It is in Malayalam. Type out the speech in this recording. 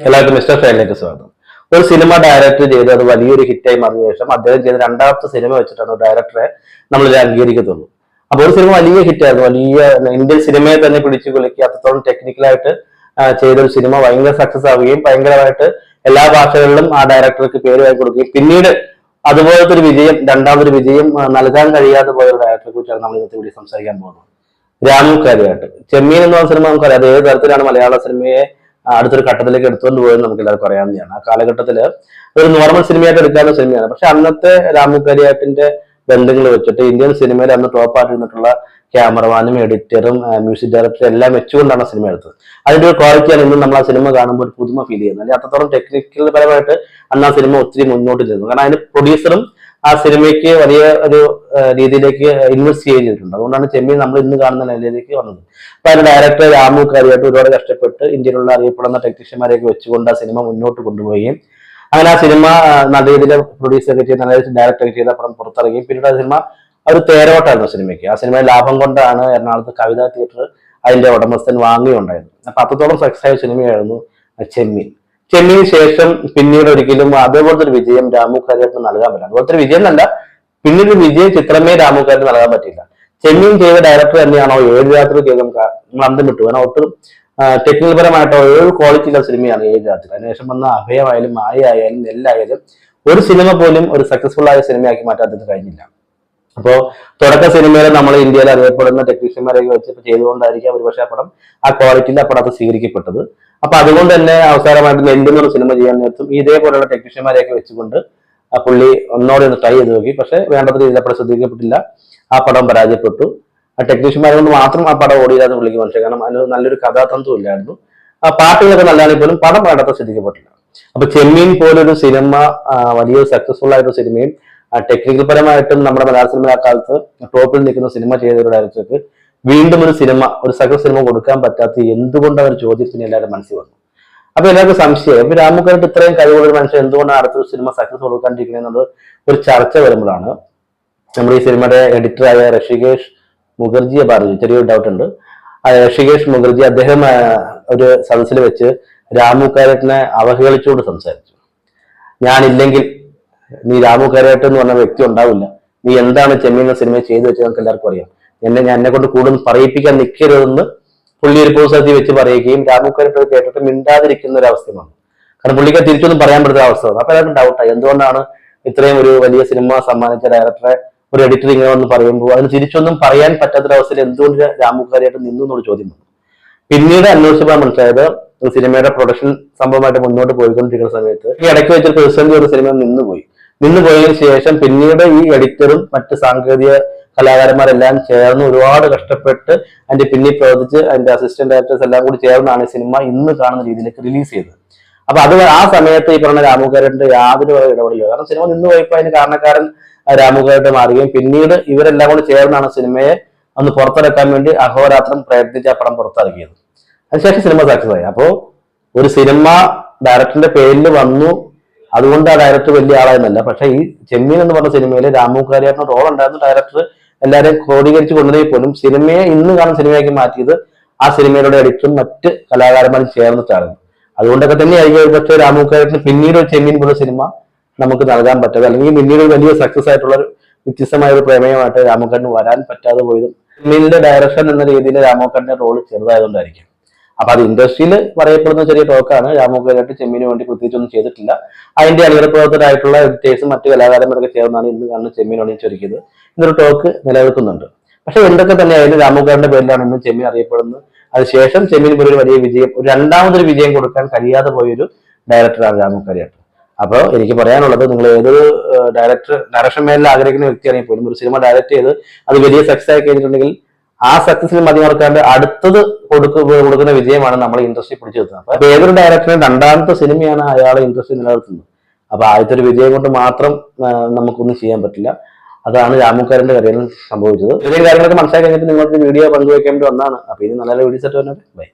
എല്ലാവർക്കും മിസ്റ്റർ ഫൈനിലേക്ക് സ്വാഗതം. ഒരു സിനിമ ഡയറക്ടർ ചെയ്ത് അത് വലിയൊരു ഹിറ്റായി മാറിയ ശേഷം അദ്ദേഹം ചെയ്ത രണ്ടാമത്തെ സിനിമ വെച്ചിട്ടാണ് ഡയറക്ടറെ നമ്മൾ അംഗീകരിക്കത്തുള്ളൂ. അപ്പൊ ഒരു സിനിമ വലിയ ഹിറ്റായിരുന്നു, വലിയ ഇന്ത്യൻ സിനിമയെ തന്നെ പിടിച്ചു കുലുക്കി അത്രത്തോളം ടെക്നിക്കലായിട്ട് ചെയ്ത ഒരു സിനിമ ഭയങ്കര സക്സസ് ആവുകയും ഭയങ്കരമായിട്ട് എല്ലാ ഭാഷകളിലും ആ ഡയറക്ടർക്ക് പേര് വാങ്ങി കൊടുക്കുകയും പിന്നീട് അതുപോലത്തെ ഒരു വിജയം, രണ്ടാമതൊരു വിജയം നൽകാൻ കഴിയാതെ പോയ ഒരു ഡയറക്ടറെ കുറിച്ചാണ് നമ്മൾ ഇന്നത്തെ കൂടി സംസാരിക്കാൻ പോകുന്നത്. രാമു കാര്യമായിട്ട് ചെമ്മീൻ എന്ന് പറഞ്ഞ സിനിമ നമുക്കറിയാം, അത് ഏത് തരത്തിലാണ് മലയാള സിനിമയെ അടുത്തൊരു ഘട്ടത്തിലേക്ക് എടുത്തുകൊണ്ട് പോയത് നമുക്ക് എല്ലാവർക്കും അറിയാവുന്നതാണ്. ആ കാലഘട്ടത്തിൽ ഒരു നോർമൽ സിനിമയായിട്ട് എടുക്കാവുന്ന സിനിമയാണ്. പക്ഷെ അന്നത്തെ രാമു കരിയാട്ടിന്റെ ബന്ധങ്ങൾ വെച്ചിട്ട് ഇന്ത്യൻ സിനിമയിൽ അന്ന് ടോപ്പായിട്ട് നിന്നിട്ടുള്ള ക്യാമറമാനും എഡിറ്ററും മ്യൂസിക് ഡയറക്ടറും എല്ലാം വെച്ചുകൊണ്ടാണ് സിനിമ എടുത്തത്. അതിന്റെ ഒരു ക്വാളിറ്റിയാണ് ഇന്നും നമ്മൾ ആ സിനിമ കാണുമ്പോൾ ഒരു പുതുമ ഫീൽ ചെയ്യുന്നത്. അല്ലെങ്കിൽ അത്രത്തോളം ടെക്നിക്കൽ പരമായിട്ട് അന്ന് ആ സിനിമ ഒത്തിരി മുന്നോട്ട് ചെന്നു. കാരണം അതിന് പ്രൊഡ്യൂസറും ആ സിനിമയ്ക്ക് വലിയ ഒരു രീതിയിലേക്ക് ഇൻവെസ്റ്റ് ചെയ്തിട്ടുണ്ട്. അതുകൊണ്ടാണ് ചെമ്മീൻ നമ്മൾ ഇന്ന് കാണുന്ന നിലയിലേക്ക് വന്നത്. അപ്പൊ അതിന്റെ ഡയറക്ടർ രാമു കാര്യമായിട്ട് ഒരുപാട് കഷ്ടപ്പെട്ട് ഇന്ത്യയിലുള്ള അറിയപ്പെടുന്ന ടെക്നീഷ്യന്മാരെയൊക്കെ വെച്ചുകൊണ്ട് ആ സിനിമ മുന്നോട്ട് കൊണ്ടുപോവുകയും അങ്ങനെ ആ സിനിമ നല്ല രീതിയിൽ പ്രൊഡ്യൂസ് ഒക്കെ ചെയ്ത് നല്ല ഡയറക്ട് ഒക്കെ ചെയ്ത പടം പുറത്തിറങ്ങി. പിന്നീട് ആ സിനിമ ഒരു തേരോട്ടായിരുന്നു സിനിമയ്ക്ക്. ആ സിനിമ ലാഭം കൊണ്ടാണ് എറണാകുളത്ത് കവിതാ തിയേറ്റർ അതിന്റെ ഉടമസ്ഥൻ വാങ്ങിയുണ്ടായിരുന്നു. അപ്പൊ അത്രത്തോളം സക്സസ് ആയ സിനിമയായിരുന്നു ചെമ്മീൻ. ചെമ്മീന് ശേഷം പിന്നീട് ഒരിക്കലും അതേപോലത്തെ ഒരു വിജയം രാമു കാര്യത്തിന് നൽകാൻ പറ്റില്ല. അതുപോലത്തെ ഒരു വിജയം എന്നല്ല, പിന്നീട് വിജയം ചിത്രമേ രാമു കാര്യത്തിന് നൽകാൻ പറ്റില്ല. ചെമ്മീൻ ചെയ്ത ഡയറക്ടർ തന്നെയാണോ ഏഴ് രാത്രി കേൾക്കും നമ്മൾ അന്തം വിട്ടു. കാരണം ഒട്ടും ടെക്നിക്കൽ പരമായിട്ടോ ഏഴ് ക്വാളിറ്റിയുള്ള സിനിമയാണ് ഏഴ് രാത്രി. അതിനുശേഷം വന്ന അഭയമായാലും മായ ആയാലും നെല്ലായാലും ഒരു സിനിമ പോലും ഒരു സക്സസ്ഫുൾ ആയ സിനിമയാക്കി മാറ്റാൻ കഴിഞ്ഞില്ല. അപ്പോ തുടക്ക സിനിമയിൽ നമ്മൾ ഇന്ത്യയിൽ അറിയപ്പെടുന്ന ടെക്നീഷ്യന്മാരെയൊക്കെ വെച്ച് ചെയ്തുകൊണ്ടായിരിക്കും ഒരുപക്ഷെ ആ പടം ആ ക്വാളിറ്റിയിൽ ആ പടത്ത് സ്വീകരിക്കപ്പെട്ടത്. അപ്പൊ അതുകൊണ്ട് തന്നെ അവസാനമായിട്ട് നെല്ലെന്നൊരു സിനിമ ചെയ്യാൻ നേരത്തും ഇതേപോലെയുള്ള ടെക്നീഷ്യന്മാരെയൊക്കെ വെച്ചുകൊണ്ട് ആ പുള്ളി ഒന്നോടെ ഒന്ന് ട്രൈ ചെയ്ത് നോക്കി. പക്ഷെ വേണ്ടത്ര രീതിയിൽ പടം ശ്രദ്ധിക്കപ്പെട്ടില്ല, ആ പടം പരാജയപ്പെട്ടു. ആ ടെക്നീഷ്യന്മാരെ കൊണ്ട് മാത്രം ആ പടം ഓടിയില്ലാന്ന് പുള്ളിക്ക് മനസ്സിലായി. കാരണം അതിന് നല്ലൊരു കഥാതന്ത്വം ഇല്ലായിരുന്നു. ആ പാട്ടുകളൊക്കെ നല്ലതാണെങ്കിൽ പോലും പടം വേണ്ടത്ര ശ്രദ്ധിക്കപ്പെട്ടില്ല. അപ്പൊ ചെമ്മീൻ പോലൊരു സിനിമ വലിയൊരു സക്സസ്ഫുൾ ആയിട്ടൊരു സിനിമയും ടെക്നിക്കൽ പരമായിട്ടും നമ്മുടെ മലയാള സിനിമ ആ കാലത്ത് ടോപ്പിൽ നിൽക്കുന്ന സിനിമ ചെയ്ത ഒരു ഡയറക്ടർക്ക് വീണ്ടും ഒരു സിനിമ, ഒരു സക്സസ് സിനിമ കൊടുക്കാൻ പറ്റാത്ത എന്തുകൊണ്ട് അവർ ചോദ്യത്തിന് എല്ലാവരും മനസ്സിൽ വന്നു. അപ്പൊ എല്ലാവർക്കും സംശയം, ഇപ്പൊ രാമുക്കായിട്ട് ഇത്രയും കഴിവുള്ള ഒരു മനുഷ്യൻ എന്തുകൊണ്ടാണ് അടുത്തൊരു സിനിമ സക്സസ് കൊടുക്കാണ്ടിരിക്കുന്നത് എന്നുള്ളത് ഒരു ചർച്ച വരുമ്പോഴാണ് നമ്മുടെ ഈ സിനിമയുടെ എഡിറ്ററായ ഋഷികേഷ് മുഖർജിയെ പറഞ്ഞു. ചെറിയൊരു ഡൗട്ട് ഉണ്ട്. ഋഷികേഷ് മുഖർജി അദ്ദേഹം ഒരു സദസ്സിൽ വെച്ച് രാമു കാര്യത്തിനെ അവഹേളിച്ചുകൊണ്ട് സംസാരിച്ചു. ഞാനില്ലെങ്കിൽ നീ രാമു കാര്യമായിട്ട് എന്ന് പറഞ്ഞ വ്യക്തി ഉണ്ടാവില്ല, നീ എന്താണ് ചെമ്മീൻ സിനിമ ചെയ്തു വെച്ചത് നമുക്ക് എല്ലാവർക്കും അറിയാം, എന്നെ കൊണ്ട് കൂടുതൽ പറയിപ്പിക്കാൻ നിൽക്കരുതെന്ന് പുള്ളി ഒരു പൊതുസ്ഥലത്തിൽ വെച്ച് പറയുകയും രാമു കാര്യമായിട്ട് കേട്ടിട്ട് മിണ്ടാതിരിക്കുന്ന ഒരു അവസ്ഥയാണ്. കാരണം പുള്ളിക്ക് തിരിച്ചൊന്നും പറയാൻ പറ്റുന്ന അവസ്ഥ വന്നു. അപ്പൊ എല്ലാവർക്കും ഡൗട്ടായി, എന്തുകൊണ്ടാണ് ഇത്രയും ഒരു വലിയ സിനിമ സമ്മാനിച്ച ഡയറക്ടറെ ഒരു എഡിറ്റർ ഇങ്ങനെ വന്ന് പറയുമ്പോൾ അതിന് തിരിച്ചൊന്നും പറയാൻ പറ്റാത്തൊരവസ്ഥയിൽ എന്തുകൊണ്ട് രാമു കാര്യമായിട്ട് നിന്നു എന്നുള്ള ചോദ്യം വന്നു. പിന്നീട് അന്വേഷിച്ചപ്പോൾ മനസ്സിലായത് സിനിമയുടെ പ്രൊഡക്ഷൻ സംഭവമായിട്ട് മുന്നോട്ട് പോയിക്കൊണ്ടിരിക്കുന്ന സമയത്ത് ഈ ഇടയ്ക്ക് വെച്ചൊരു പ്രതിസന്ധി ഒരു സിനിമ നിന്നുപോയതിനു ശേഷം പിന്നീട് ഈ എഡിറ്ററും മറ്റ് സാങ്കേതിക കലാകാരന്മാരെല്ലാം ചേർന്ന് ഒരുപാട് കഷ്ടപ്പെട്ട് അതിന്റെ പിന്നിൽ പ്രവർത്തിച്ച് അതിന്റെ അസിസ്റ്റന്റ് ഡയറക്ടേഴ്സ് എല്ലാം കൂടി ചേർന്നാണ് ഈ സിനിമ ഇന്ന് കാണുന്ന രീതിയിലേക്ക് റിലീസ് ചെയ്തത്. അപ്പൊ അത് ആ സമയത്ത് ഈ പറഞ്ഞ രാമുകാരന്റെ യാതൊരു ഇടപെടലില്ല. കാരണം സിനിമ നിന്ന് പോയപ്പോൾ അതിന് കാരണക്കാരൻ രാമുകാരായിട്ട് മാറുകയും പിന്നീട് ഇവരെല്ലാം കൂടി ചേർന്നാണ് സിനിമയെ ഒന്ന് പുറത്തിറക്കാൻ വേണ്ടി അഹോരാത്രം പ്രയത്നിച്ച് ആ പടം പുറത്തിറക്കിയത്. അതിനുശേഷം സിനിമ സക്സസ് ആയി. അപ്പോ ഒരു സിനിമ ഡയറക്ടറിന്റെ പേരിൽ വന്നു, അതുകൊണ്ട് ആ ഡയറക്ടർ വലിയ ആളായെന്നല്ല. പക്ഷെ ഈ ചെമ്മീൻ എന്ന് പറഞ്ഞ സിനിമയിൽ രാമു കാര്യമായിട്ട് റോൾ ഉണ്ടായിരുന്നു. ഡയറക്ടർ എല്ലാവരെയും ക്രോഡീകരിച്ച് കൊണ്ടുപോയി പോലും സിനിമയെ ഇന്ന് കാണുന്ന സിനിമയാക്കി മാറ്റിയത് ആ സിനിമയുടെ എഡിറ്ററും മറ്റ് കലാകാരന്മാരും ചേർന്നിട്ടാണ്. അതുകൊണ്ടൊക്കെ തന്നെയായിരിക്കും പക്ഷേ രാമു കാര്യത്തിന് പിന്നീട് ഒരു ചെമ്മീൻ പോലെ സിനിമ നമുക്ക് നൽകാൻ പറ്റാതെ, അല്ലെങ്കിൽ പിന്നീട് വലിയ സക്സസ് ആയിട്ടുള്ള ഒരു വ്യത്യസ്തമായ ഒരു പ്രമേയമായിട്ട് രാമുക്കാരന് വരാൻ പറ്റാതെ പോയതും ചെമ്മീനിന്റെ ഡയറക്ഷൻ എന്ന രീതിയിൽ രാമുക്കാരന്റെ റോള് ചെറുതായതുകൊണ്ടായിരിക്കും. അപ്പൊ അത് ഇൻഡസ്ട്രിയിൽ പറയപ്പെടുന്ന ചെറിയ ടോക്കാണ്. രാമുക്കാരായിട്ട് ചെമ്മീന് വേണ്ടി പ്രത്യേകിച്ചൊന്നും ചെയ്തിട്ടില്ല. അതിന്റെ അണിയറപ്രവർത്തകരായിട്ടുള്ള എഡിറ്റേഴ്സും മറ്റു കലാകാരന്മാരൊക്കെ ചേർന്നാണ് ഇന്ന് കാണുന്ന ചെമ്മീൻ ഒണിച്ചൊരുക്കിയത് എന്നൊരു ടോക്ക് നിലനിൽക്കുന്നുണ്ട്. പക്ഷെ എന്തൊക്കെ തന്നെയായാലും രാമുക്കാരന്റെ പേരിലാണ് ഇന്ന് ചെമ്മീൻ അറിയപ്പെടുന്നത്. അതിനുശേഷം ചെമ്മീൻ പോലെ ഒരു വലിയ വിജയം, ഒരു രണ്ടാമതൊരു വിജയം കൊടുക്കാൻ കഴിയാതെ പോയൊരു ഡയറക്ടറാണ് രാമുക്കാരായിട്ട്. അപ്പോൾ എനിക്ക് പറയാനുള്ളത്, നിങ്ങൾ ഏതൊരു ഡയറക്ഷൻ മേഖല ആഗ്രഹിക്കുന്ന വ്യക്തിയാണെങ്കിൽ പോലും ഒരു സിനിമ ഡയറക്ട് ചെയ്ത് അത് വലിയ സക്സസ് ആയി കഴിഞ്ഞിട്ടുണ്ടെങ്കിൽ ആ സക്സസിന് മതിമറക്കാണ്ട് അടുത്തത് കൊടുക്കുന്ന വിജയമാണ് നമ്മൾ ഇൻഡസ്ട്രി പിടിച്ചു നിർത്തുന്നത്. അപ്പൊ ഏതൊരു ഡയറക്ടറിന് രണ്ടാമത്തെ സിനിമയാണ് അയാളെ ഇൻഡസ്ട്രി നിലനിർത്തുന്നത്. അപ്പൊ ആദ്യത്തെ ഒരു വിജയം കൊണ്ട് മാത്രം നമുക്കൊന്നും ചെയ്യാൻ പറ്റില്ല. അതാണ് രാമുക്കാരന്റെ കരിയറിൽ സംഭവിച്ചത്. ഇത്രയും കാര്യങ്ങളൊക്കെ മനസ്സിലാക്കി കഴിഞ്ഞിട്ട് നിങ്ങൾക്ക് വീഡിയോ പങ്കുവയ്ക്കാൻ വേണ്ടി വന്നാണ്. അപ്പൊ ഇനി നല്ല വീഡിയോസ് ആയിട്ട് വന്നത്. ബൈ.